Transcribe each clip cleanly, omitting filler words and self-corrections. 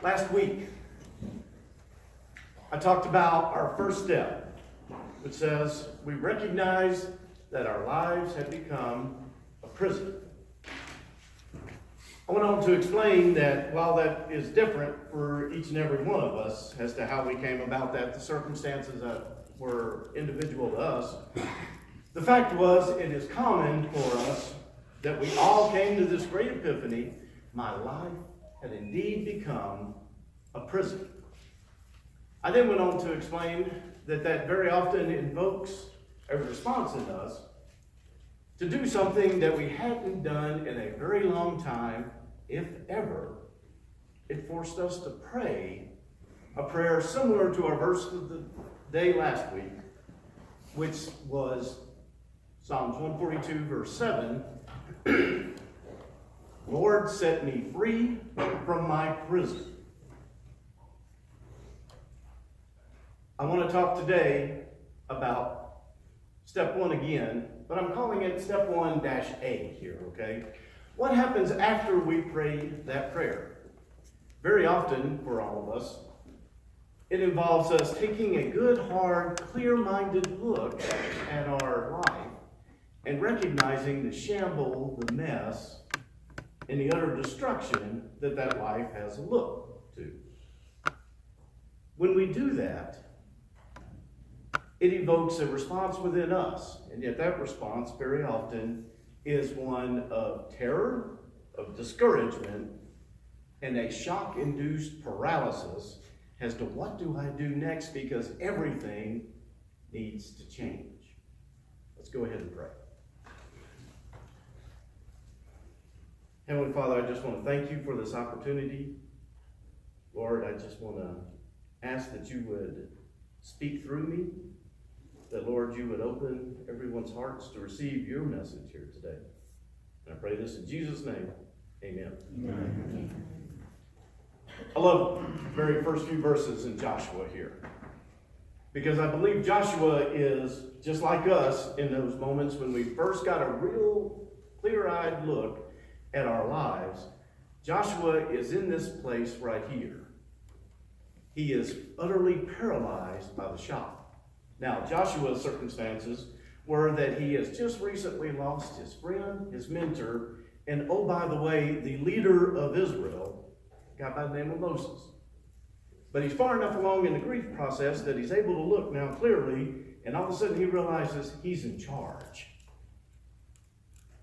Last week, I talked about our first step, which says we recognize that our lives have become a prison. I went on to explain that while that is different for each and every one of us as to how we came about that, the circumstances that were individual to us, the fact was it is common for us that we all came to this great epiphany: my life had indeed become a prison. I then went on to explain that very often invokes a response in us to do something that we hadn't done in a very long time, if ever. It forced us to pray a prayer similar to our verse of the day last week, which was Psalms 142, verse 7. Lord, set me free from my prison. I want to talk today about step one again, but I'm calling it step 1-A here, okay? What happens after we pray that prayer? Very often, for all of us, it involves us taking a good, hard, clear-minded look at our life and recognizing the shamble, the mess, and the utter destruction that life has a look to. When we do that, it evokes a response within us, and yet that response very often is one of terror, of discouragement, and a shock-induced paralysis as to what do I do next, because everything needs to change. Let's go ahead and pray. Heavenly Father, I just want to thank you for this opportunity. Lord, I just want to ask that you would speak through me, that, Lord, you would open everyone's hearts to receive your message here today. And I pray this in Jesus' name. Amen. Amen. I love the very first few verses in Joshua here, because I believe Joshua is just like us in those moments when we first got a real clear-eyed look at our lives. Joshua is in this place right here. He is utterly paralyzed by the shock. Now, Joshua's circumstances were that he has just recently lost his friend, his mentor, and oh, by the way, the leader of Israel, a guy by the name of Moses. But he's far enough along in the grief process that he's able to look now clearly, and all of a sudden he realizes he's in charge.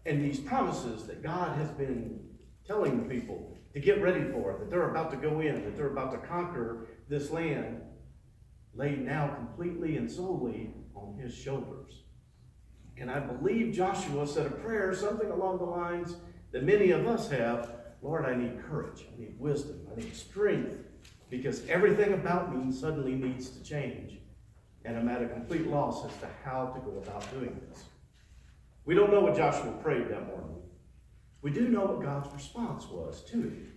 And these promises that God has been telling the people to get ready for, that they're about to go in, that they're about to conquer this land, laid now completely and solely on his shoulders. And I believe Joshua said a prayer, something along the lines that many of us have: Lord, I need courage, I need wisdom, I need strength, because everything about me suddenly needs to change. And I'm at a complete loss as to how to go about doing this. We don't know what Joshua prayed that morning. We do know what God's response was to it.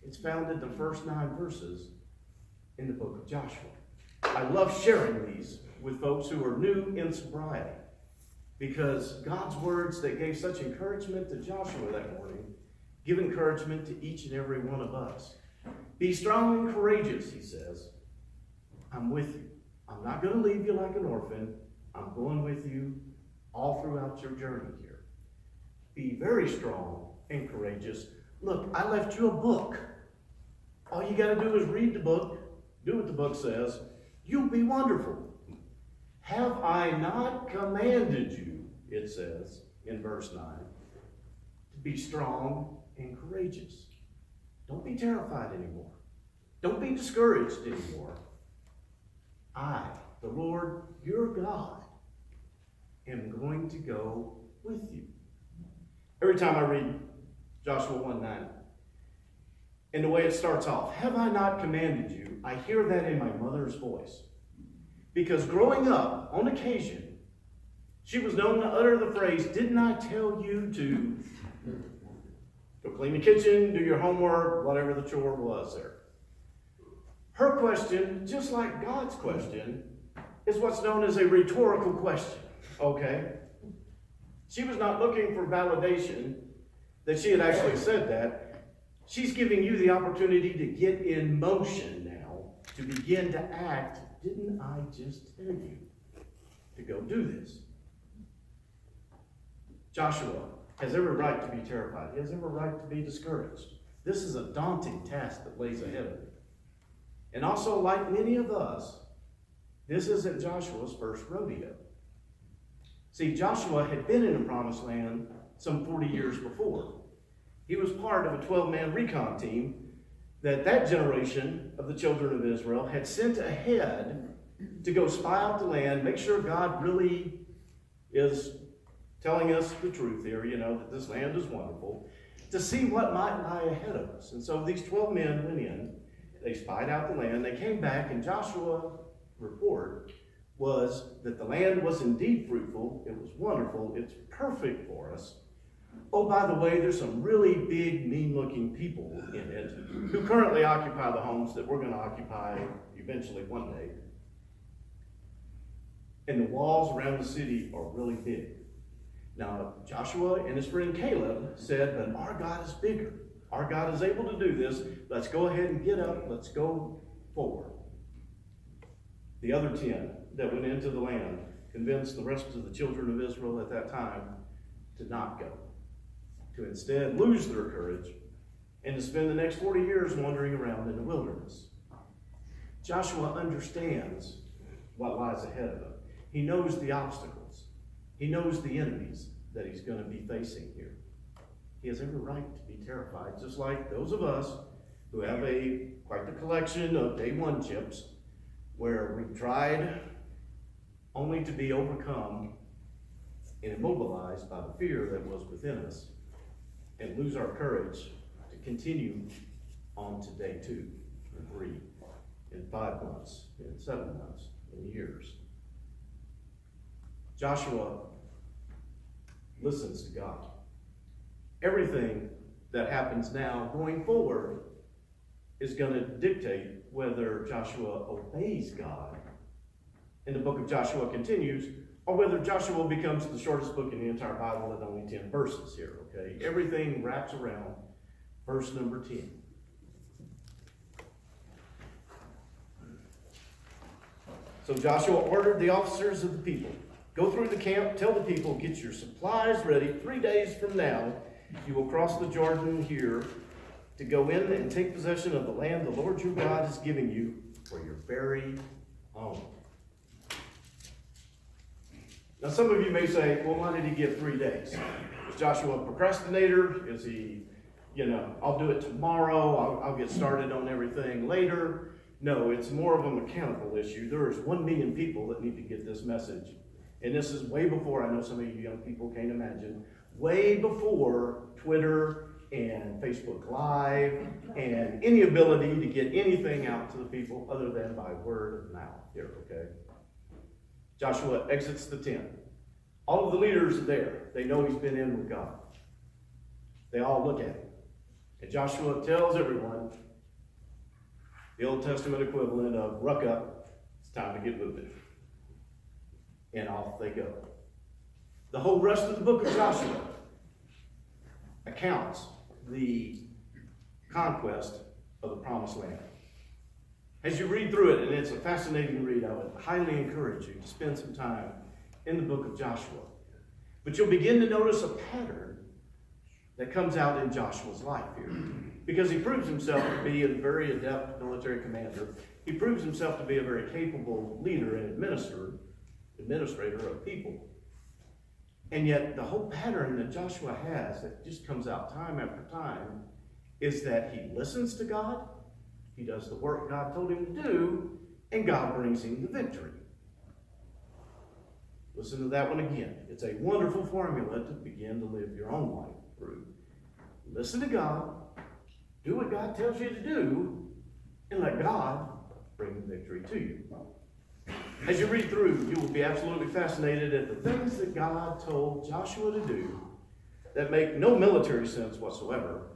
It's found in the first 9 verses in the book of Joshua. I love sharing these with folks who are new in sobriety, because God's words that gave such encouragement to Joshua that morning give encouragement to each and every one of us. Be strong and courageous, he says. I'm with you. I'm not going to leave you like an orphan. I'm going with you all throughout your journey here. Be very strong and courageous. Look, I left you a book. All you got to do is read the book, do what the book says. You'll be wonderful. Have I not commanded you, it says in verse 9, to be strong and courageous. Don't be terrified anymore. Don't be discouraged anymore. I, the Lord your God, am going to go with you. Every time I read Joshua 1:9, and the way it starts off, have I not commanded you? I hear that in my mother's voice. Because growing up, on occasion, she was known to utter the phrase, didn't I tell you to go clean the kitchen, do your homework, whatever the chore was there. Her question, just like God's question, is what's known as a rhetorical question, okay? She was not looking for validation that she had actually said that. She's giving you the opportunity to get in motion now, to begin to act. Didn't I just tell you to go do this? Joshua has every right to be terrified. He has every right to be discouraged. This is a daunting task that lays ahead of him. And also, like many of us, this isn't Joshua's first rodeo. See, Joshua had been in the Promised Land some 40 years before. He was part of a 12-man recon team that generation of the children of Israel had sent ahead to go spy out the land, make sure God really is telling us the truth here, that this land is wonderful, to see what might lie ahead of us. And so these 12 men went in, they spied out the land, they came back, and Joshua's report was that the land was indeed fruitful, it was wonderful, it's perfect for us. Oh, by the way, there's some really big, mean-looking people in it who currently occupy the homes that we're going to occupy eventually one day. And the walls around the city are really big. Now, Joshua and his friend Caleb said, but our God is bigger. Our God is able to do this. Let's go ahead and get up. Let's go forward. The other 10 that went into the land convinced the rest of the children of Israel at that time to not go, to instead lose their courage and to spend the next 40 years wandering around in the wilderness. Joshua understands what lies ahead of him. He knows the obstacles. He knows the enemies that he's going to be facing here. He has every right to be terrified, just like those of us who have quite the collection of day one chips, where we've tried only to be overcome and immobilized by the fear that was within us, and lose our courage to continue on to day 2 and 3 and 5 months and 7 months and years. Joshua listens to God. Everything that happens now going forward is going to dictate whether Joshua obeys God, and the book of Joshua continues, or whether Joshua becomes the shortest book in the entire Bible at only 10 verses here, okay? Everything wraps around verse number 10. So Joshua ordered the officers of the people, go through the camp, tell the people, get your supplies ready. 3 days from now, you will cross the Jordan here to go in and take possession of the land the Lord your God is giving you for your very own. Now, some of you may say, well, why did he give 3 days? Is Joshua a procrastinator? Is he, I'll do it tomorrow, I'll get started on everything later? No, it's more of a mechanical issue. There's 1 million people that need to get this message. And this is way before, I know some of you young people can't imagine, way before Twitter and Facebook Live and any ability to get anything out to the people other than by word of mouth here, okay? Joshua exits the tent. All of the leaders are there. They know he's been in with God. They all look at him. And Joshua tells everyone, the Old Testament equivalent of ruck up, it's time to get moving. And off they go. The whole rest of the book of Joshua accounts the conquest of the Promised Land. As you read through it, and it's a fascinating read, I would highly encourage you to spend some time in the book of Joshua. But you'll begin to notice a pattern that comes out in Joshua's life here. Because he proves himself to be a very adept military commander. He proves himself to be a very capable leader and administrator of people. And yet the whole pattern that Joshua has that just comes out time after time is that he listens to God, he does the work God told him to do, and God brings him the victory. Listen to that one again. It's a wonderful formula to begin to live your own life through. Listen to God, do what God tells you to do, and let God bring the victory to you. As you read through, you will be absolutely fascinated at the things that God told Joshua to do that make no military sense whatsoever.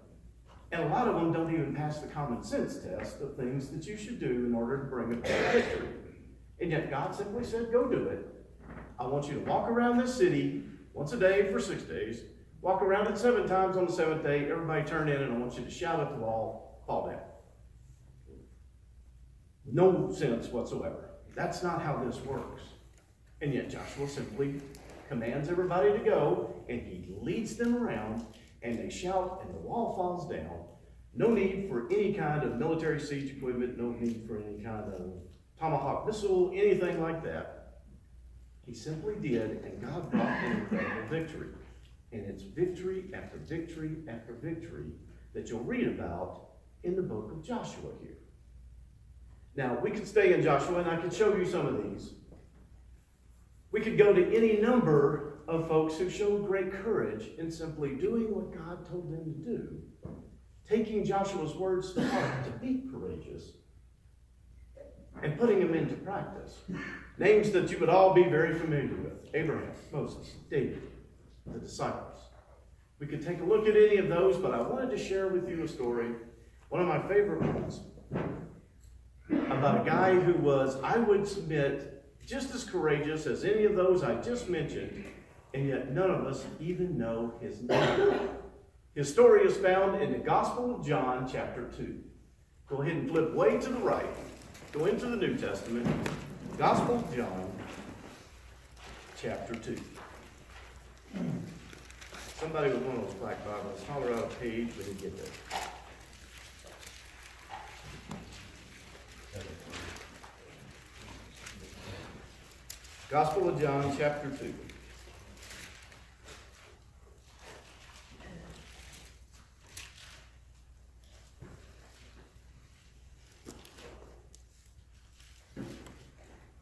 And a lot of them don't even pass the common sense test of things that you should do in order to bring about victory. And yet God simply said, go do it. I want you to walk around this city once a day for 6 days, Walk around it 7 times on the 7th day. Everybody turn in, and I want you to shout at the wall, fall down. No sense whatsoever. That's not how this works. And yet Joshua simply commands everybody to go, and he leads them around, and they shout, and the wall falls down. No need for any kind of military siege equipment, no need for any kind of tomahawk missile, anything like that. He simply did, and God brought an incredible victory. And it's victory after victory after victory that you'll read about in the book of Joshua here. Now, we could stay in Joshua, and I could show you some of these. We could go to any number of folks who showed great courage in simply doing what God told them to do, taking Joshua's words to heart to be courageous, and putting them into practice. Names that you would all be very familiar with: Abraham, Moses, David, the disciples. We could take a look at any of those, but I wanted to share with you a story, one of my favorite ones, about a guy who was, I would submit, just as courageous as any of those I just mentioned, and yet none of us even know his name. His story is found in the Gospel of John, chapter 2. Go ahead and flip way to the right. Go into the New Testament. Gospel of John, chapter 2. Somebody with one of those black Bibles, holler out a page when you get there. Gospel of John, chapter 2.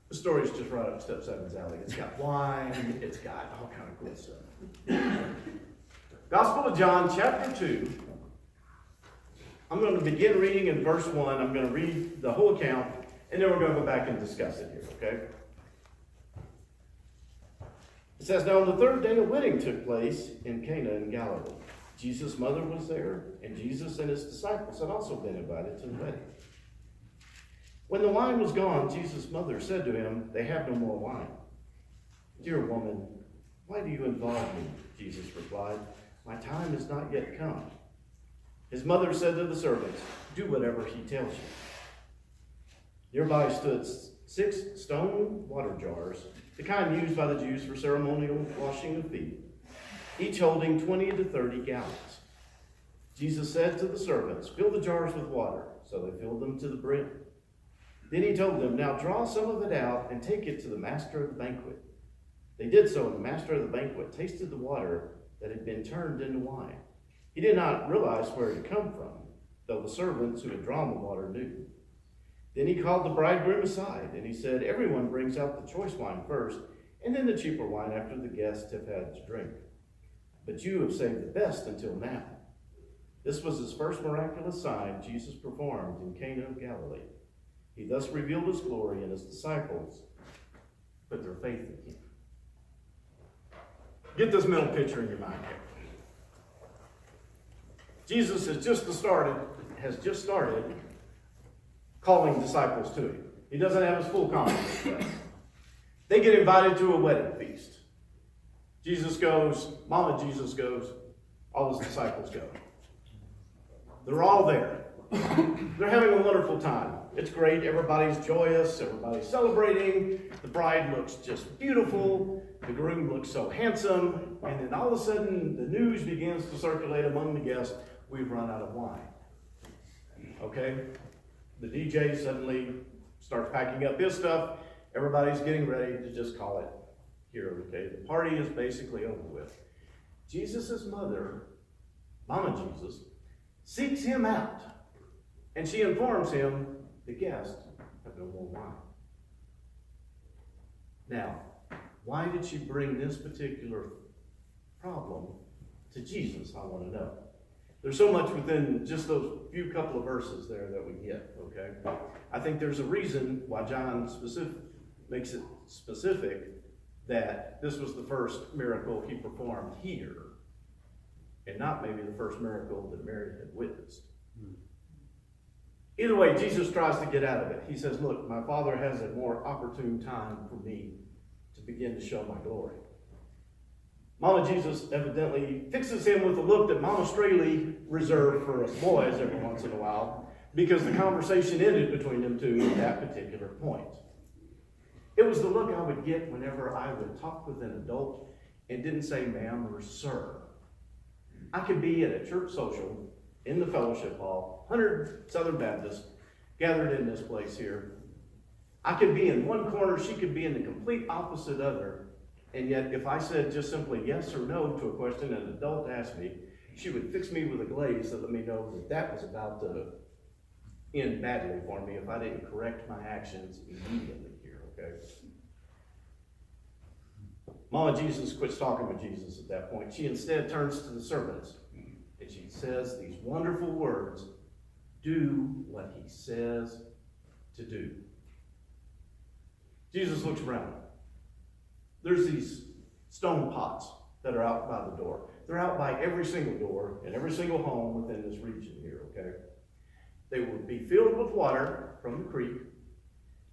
The story's just right up Step 7's alley. It's got wine, it's got all kind of cool stuff. Gospel of John, chapter 2. I'm going to begin reading in verse 1. I'm going to read the whole account, and then we're going to go back and discuss it here, okay? It says, "Now on the 3rd day a wedding took place in Cana in Galilee. Jesus' mother was there, and Jesus and his disciples had also been invited to the wedding. When the wine was gone, Jesus' mother said to him, 'They have no more wine.' 'Dear woman, why do you involve me?' Jesus replied. 'My time has not yet come.' His mother said to the servants, 'Do whatever he tells you.' Nearby stood 6 stone water jars, the kind used by the Jews for ceremonial washing of feet, each holding 20 to 30 gallons. Jesus said to the servants, 'Fill the jars with water.' So they filled them to the brim. Then he told them, 'Now draw some of it out and take it to the master of the banquet.' They did so, and the master of the banquet tasted the water that had been turned into wine. He did not realize where it had come from, though the servants who had drawn the water knew. Then he called the bridegroom aside, and he said, 'Everyone brings out the choice wine first, and then the cheaper wine after the guests have had to drink. But you have saved the best until now.' This was his first miraculous sign Jesus performed in Cana of Galilee. He thus revealed his glory, and his disciples put their faith in him." Get this mental picture in your mind here. Jesus has just started calling disciples to him. He doesn't have his full confidence yet. They get invited to a wedding feast. Jesus goes, Mama Jesus goes, all his disciples go. They're all there. They're having a wonderful time. It's great. Everybody's joyous. Everybody's celebrating. The bride looks just beautiful. The groom looks so handsome. And then all of a sudden, the news begins to circulate among the guests. We've run out of wine. Okay? The DJ suddenly starts packing up his stuff. Everybody's getting ready to just call it here. Okay? The party is basically over with. Jesus' mother, Mama Jesus, seeks him out. And she informs him the guests have no more wine. Now, why did she bring this particular problem to Jesus? I want to know. There's so much within just those few couple of verses there that we get, okay? I think there's a reason why John makes it specific that this was the first miracle he performed here, and not maybe the first miracle that Mary had witnessed. Either way, Jesus tries to get out of it. He says, look, my Father has a more opportune time for me to begin to show my glory. Mama Jesus evidently fixes him with a look that Mama Straley reserved for us boys every once in a while, because the conversation ended between them two at that particular point. It was the look I would get whenever I would talk with an adult and didn't say ma'am or sir. I could be at a church social in the fellowship hall, 100 Southern Baptists gathered in this place here. I could be in one corner, she could be in the complete opposite other. And yet, if I said just simply yes or no to a question an adult asked me, she would fix me with a glaze to let me know that that was about to end badly for me if I didn't correct my actions immediately here, okay? Mama Jesus quits talking with Jesus at that point. She instead turns to the servants, and she says these wonderful words, "Do what he says to do." Jesus looks around. There's these stone pots that are out by the door. They're out by every single door in every single home within this region here, okay? They would be filled with water from the creek.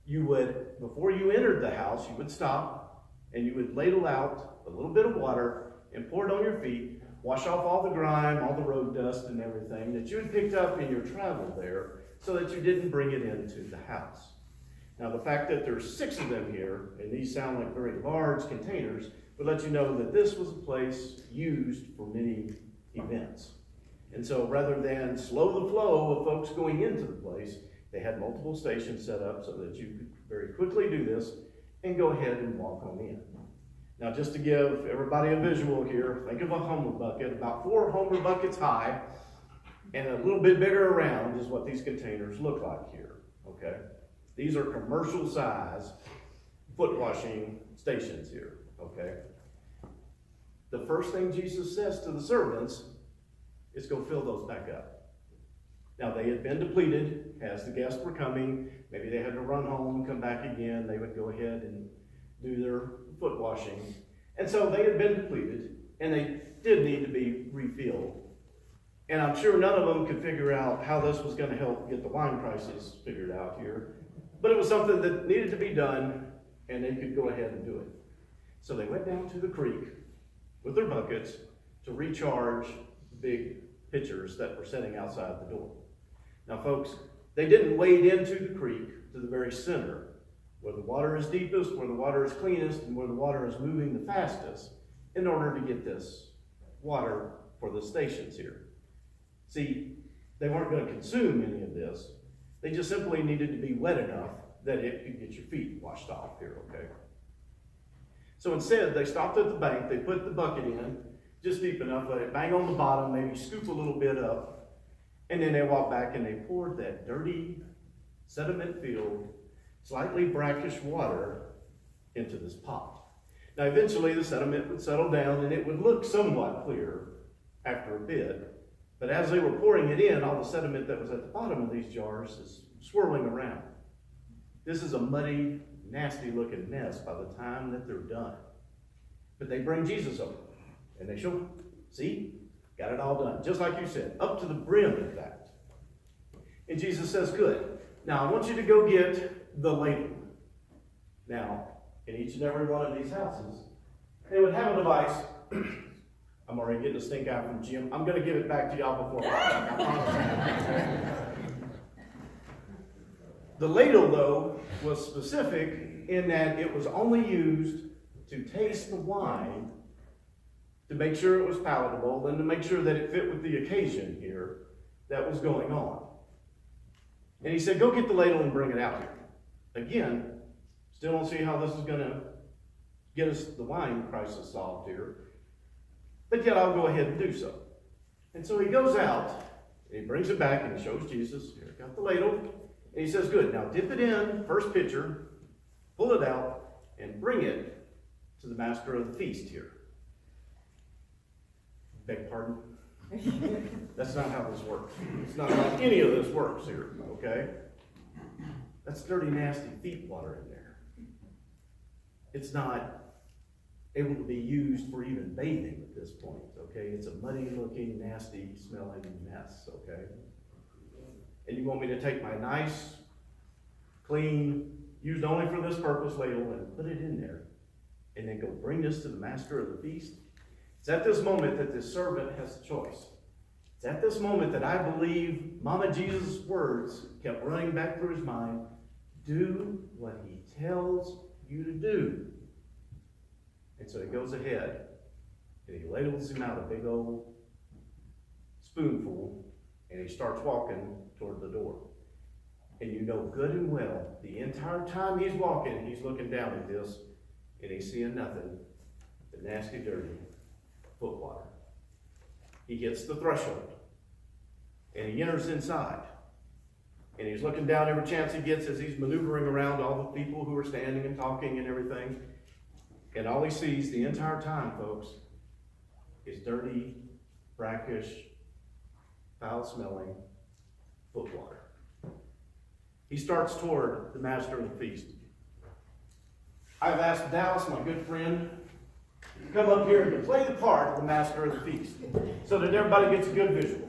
You would, before you entered the house, you would stop and you would ladle out a little bit of water and pour it on your feet, wash off all the grime, all the road dust and everything that you had picked up in your travel there so that you didn't bring it into the house. Now, the fact that there's 6 of them here, and these sound like very large containers, would let you know that this was a place used for many events. And so rather than slow the flow of folks going into the place, they had multiple stations set up so that you could very quickly do this and go ahead and walk on in. Now, just to give everybody a visual here, think of a Homer bucket, about 4 Homer buckets high, and a little bit bigger around is what these containers look like here, okay? These are commercial size foot washing stations here, okay? The first thing Jesus says to the servants is go fill those back up. Now, they had been depleted as the guests were coming. Maybe they had to run home and come back again. They would go ahead and do their foot washing. And so they had been depleted, and they did need to be refilled. And I'm sure none of them could figure out how this was going to help get the wine prices figured out here. But it was something that needed to be done, and they could go ahead and do it. So they went down to the creek with their buckets to recharge the big pitchers that were sitting outside the door. Now, folks, they didn't wade into the creek to the very center, where the water is deepest, where the water is cleanest, and where the water is moving the fastest, in order to get this water for the stations here. See, they weren't going to consume any of this. They just simply needed to be wet enough that it could get your feet washed off here, okay? So instead, they stopped at the bank, they put the bucket in, just deep enough, let it bang on the bottom, maybe scoop a little bit up, and then they walked back and they poured that dirty, sediment-filled, slightly brackish water into this pot. Now, eventually, the sediment would settle down and it would look somewhat clear after a bit. But as they were pouring it in, all the sediment that was at the bottom of these jars is swirling around. This is a muddy, nasty-looking mess by the time that they're done. But they bring Jesus over, and they show him, see, got it all done. Just like you said, up to the brim, in fact. And Jesus says, good. Now, I want you to go get the ladle. Now, in each and every one of these houses, they would have a device. I'm already getting a stink eye from Jim. I'm going to give it back to y'all before I promise. The ladle, though, was specific in that it was only used to taste the wine, to make sure it was palatable, and to make sure that it fit with the occasion here that was going on. And he said, go get the ladle and bring it out here. Again, still don't see how this is going to get us the wine crisis solved here. But yet I'll go ahead and do so. And so he goes out, and he brings it back, and he shows Jesus, here, got the ladle, and he says, good, now dip it in, first pitcher, pull it out, and bring it to the master of the feast here. Beg pardon? That's not how this works. It's not how any of this works here, okay? That's dirty, nasty feet water in there. It's not able to be used for even bathing at this point, okay? It's a muddy-looking, nasty, smelling mess, okay? And you want me to take my nice, clean, used only for this purpose ladle and put it in there, and then go bring this to the master of the feast? It's at this moment that this servant has a choice. It's at this moment that I believe Mama Jesus' words kept running back through his mind. Do what he tells you to do. And so he goes ahead and he ladles him out a big old spoonful and he starts walking toward the door. And you know good and well, the entire time he's walking, he's looking down at this and he's seeing nothing but nasty, dirty foot water. He hits the threshold and he enters inside. And he's looking down every chance he gets as he's maneuvering around all the people who are standing and talking and everything. And all he sees the entire time, folks, is dirty, brackish, foul-smelling foot water. He starts toward the master of the feast. I've asked Dallas, my good friend, to come up here and to play the part of the master of the feast so that everybody gets a good visual.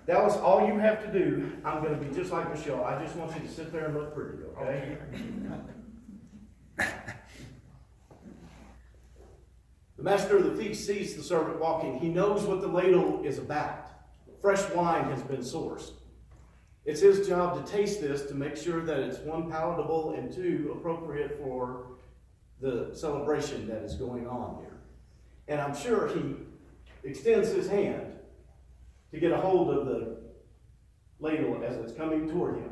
Dallas, all you have to do, I'm going to be just like Michelle. I just want you to sit there and look pretty, okay? The master of the feast sees the servant walking. He knows what the ladle is about. Fresh wine has been sourced. It's his job to taste this to make sure that it's one, palatable, and two, appropriate for the celebration that is going on here. And I'm sure he extends his hand to get a hold of the ladle as it's coming toward him.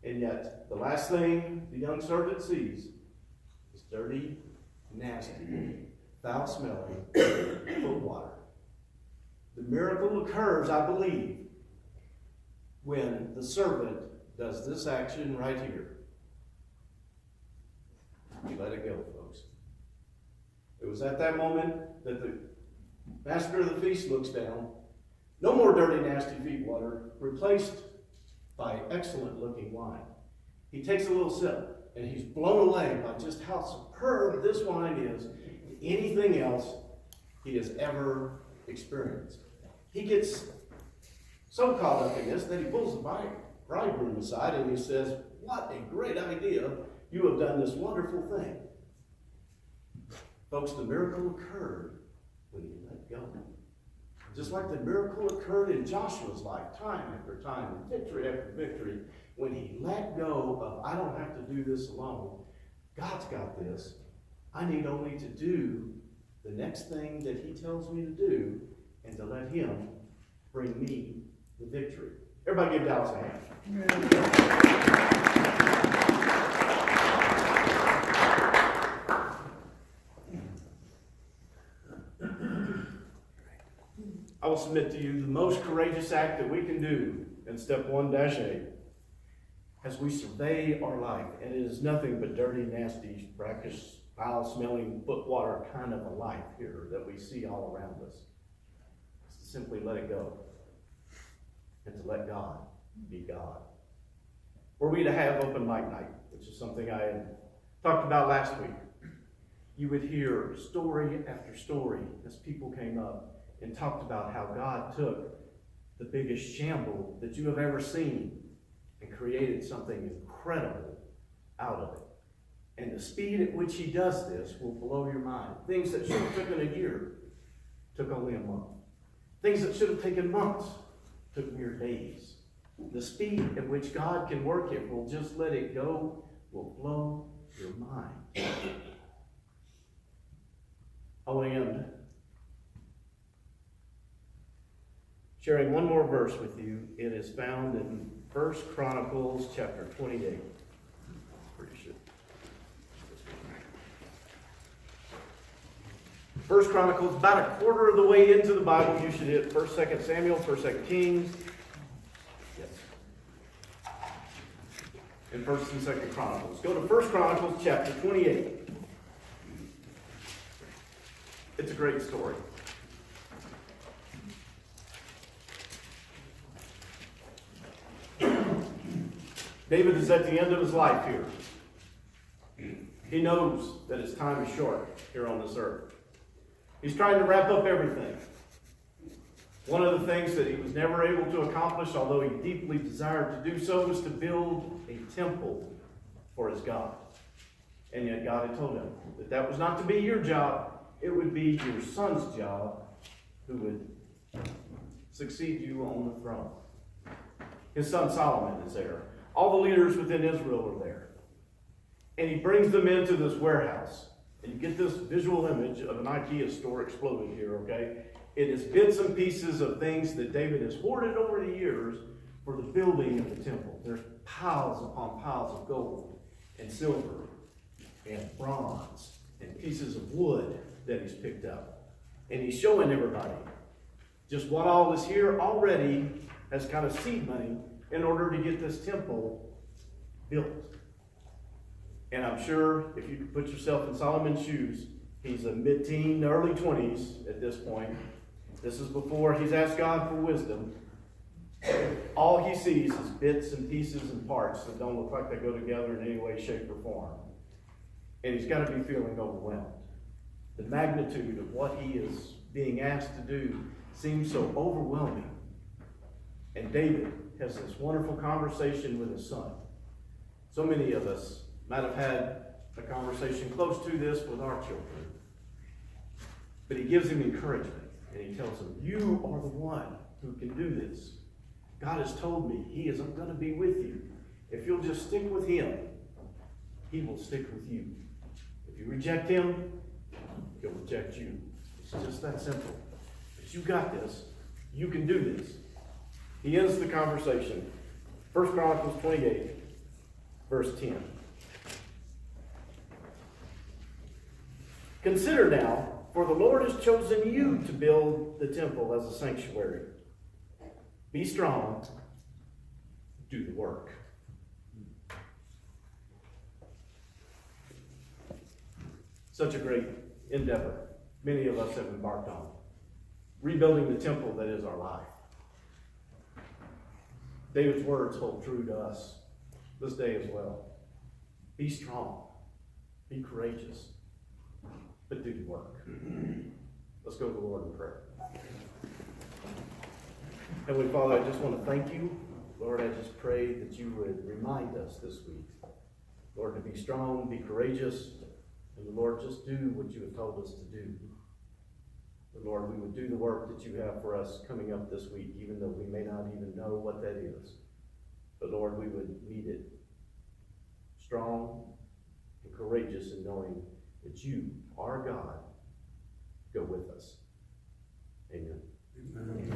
And yet, the last thing the young servant sees is dirty, nasty, foul-smelling foot water. The miracle occurs, I believe, when the servant does this action right here. You let it go, folks. It was at that moment that the master of the feast looks down. No more dirty, nasty feet water, replaced by excellent-looking wine. He takes a little sip, and he's blown away by just how superb this wine is than anything else he has ever experienced. He gets so caught up in this that he pulls the bridegroom aside and he says, "What a great idea. You have done this wonderful thing." Folks, the miracle occurred when he let go. Just like the miracle occurred in Joshua's life, time after time, and victory after victory, when he let go of, I don't have to do this alone. God's got this. I need only to do the next thing that he tells me to do and to let him bring me the victory. Everybody give Dallas a hand. I will submit to you the most courageous act that we can do in step 1-8 as we survey our life, and it is nothing but dirty, nasty, brackish, foul-smelling foot water kind of a life here that we see all around us. It's to simply let it go and to let God be God. Were we to have open mic night, which is something I had talked about last week, you would hear story after story as people came up and talked about how God took the biggest shamble that you have ever seen and created something incredible out of it. And the speed at which he does this will blow your mind. Things that should have taken a year took only a month. Things that should have taken months took mere days. The speed at which God can work it will just let it go, will blow your mind. I'll end sharing one more verse with you. It is found in 1 Chronicles chapter 28. Pretty sure. 1 Chronicles, about a quarter of the way into the Bible, you should hit 1st, 2nd Samuel, 1st, 2nd Kings. Yes. And 1st and 2nd Chronicles. Go to 1 Chronicles chapter 28. It's a great story. David is at the end of his life here. He knows that his time is short here on this earth. He's trying to wrap up everything. One of the things that he was never able to accomplish, although he deeply desired to do so, was to build a temple for his God. And yet God had told him that that was not to be your job. it would be your son's job who would succeed you on the throne. His son Solomon is there. All the leaders within Israel are there. And he brings them into this warehouse. And you get this visual image of an IKEA store exploding here, okay? It is bits and pieces of things that David has hoarded over the years for the building of the temple. There's piles upon piles of gold and silver and bronze and pieces of wood that he's picked up. And he's showing everybody just what all is here already as kind of seed money in order to get this temple built. And I'm sure if you could put yourself in Solomon's shoes, he's a mid-teen, early 20s at this point. This is before he's asked God for wisdom. All he sees is bits and pieces and parts that don't look like they go together in any way, shape, or form. And he's got to be feeling overwhelmed. The magnitude of what he is being asked to do seems so overwhelming. And David has this wonderful conversation with his son. So many of us might have had a conversation close to this with our children. But he gives him encouragement. And he tells him, you are the one who can do this. God has told me he is going to be with you. If you'll just stick with him, he will stick with you. If you reject him, he'll reject you. It's just that simple. But you got this. You can do this. He ends the conversation. 1 Chronicles 28, verse 10. Consider now, for the Lord has chosen you to build the temple as a sanctuary. Be strong. Do the work. Such a great endeavor many of us have embarked on. Rebuilding the temple that is our life. David's words hold true to us this day as well. Be strong. Be courageous. But do the work. Let's go to the Lord in prayer. Heavenly Father, I just want to thank you. Lord, I just pray that you would remind us this week, Lord, to be strong, be courageous, and Lord, just do what you have told us to do. But Lord, we would do the work that you have for us coming up this week, even though we may not even know what that is. But Lord, we would meet it strong and courageous in knowing that you, our God, go with us. Amen. Amen.